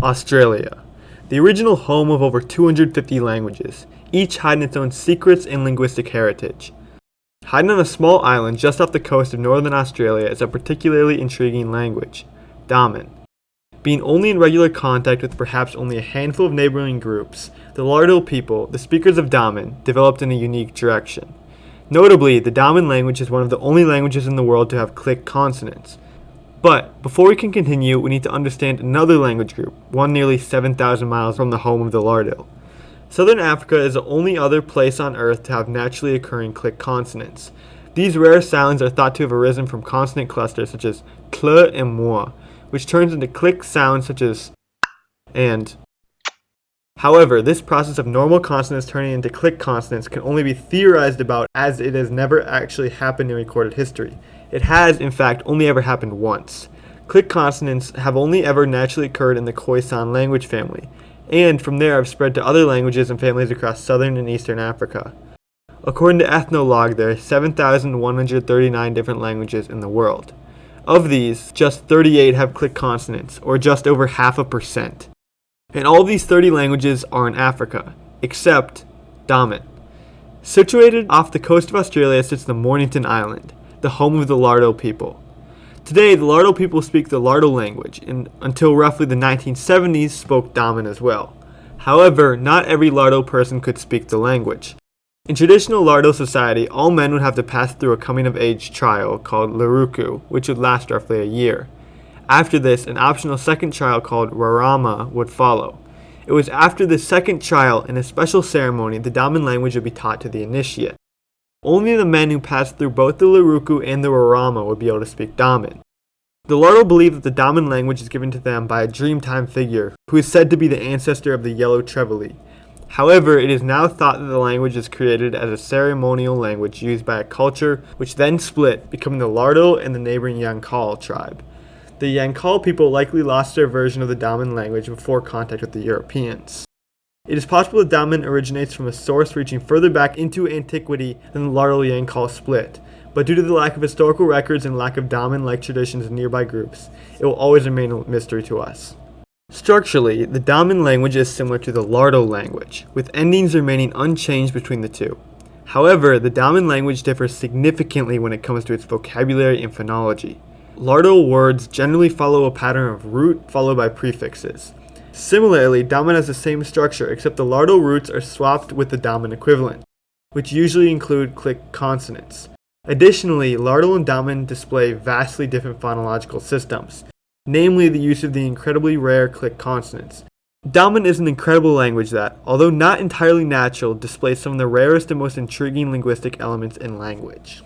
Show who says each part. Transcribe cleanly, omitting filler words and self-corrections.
Speaker 1: Australia, the original home of over 250 languages, each hiding its own secrets and linguistic heritage. Hiding on a small island just off the coast of northern Australia is a particularly intriguing language, Damin. Being only in regular contact with perhaps only a handful of neighboring groups, the Lardo people, the speakers of Damin, developed in a unique direction. Notably, the Damin language is one of the only languages in the world to have click consonants. But before we can continue, we need to understand another language group, one nearly 7,000 miles from the home of the Lardo. Southern Africa is the only other place on Earth to have naturally occurring click consonants. These rare sounds are thought to have arisen from consonant clusters such as cl and moi, which turns into click sounds such as and. However, this process of normal consonants turning into click consonants can only be theorized about, as it has never actually happened in recorded history. It has, in fact, only ever happened once. Click consonants have only ever naturally occurred in the Khoisan language family, and from there have spread to other languages and families across southern and eastern Africa. According to Ethnologue, there are 7,139 different languages in the world. Of these, just 38 have click consonants, or just over 0.5%. And all these 30 languages are in Africa, except Damin. Situated off the coast of Australia sits the Mornington Island, the home of the Lardo people. Today, the Lardo people speak the Lardo language, and until roughly the 1970s spoke Damin as well. However, not every Lardo person could speak the language. In traditional Lardo society, all men would have to pass through a coming-of-age trial called Laruku, which would last roughly a year. After this, an optional second trial called Rarama would follow. It was after the second trial, in a special ceremony, the Damin language would be taught to the initiate. Only the men who passed through both the Laruku and the Rarama would be able to speak Damin. The Lardo believe that the Damin language is given to them by a Dreamtime figure, who is said to be the ancestor of the Yellow Trevally. However, it is now thought that the language is created as a ceremonial language used by a culture which then split, becoming the Lardo and the neighboring Yankal tribe. The Yankal people likely lost their version of the Damin language before contact with the Europeans. It is possible that Damin originates from a source reaching further back into antiquity than the Lardo-Yankal split, but due to the lack of historical records and lack of Damin-like traditions in nearby groups, it will always remain a mystery to us. Structurally, the Damin language is similar to the Lardo language, with endings remaining unchanged between the two. However, the Damin language differs significantly when it comes to its vocabulary and phonology. Lardo words generally follow a pattern of root followed by prefixes. Similarly, Damin has the same structure, except the Lardo roots are swapped with the Damin equivalent, which usually include click consonants. Additionally, Lardo and Damin display vastly different phonological systems, namely the use of the incredibly rare click consonants. Damin is an incredible language that, although not entirely natural, displays some of the rarest and most intriguing linguistic elements in language.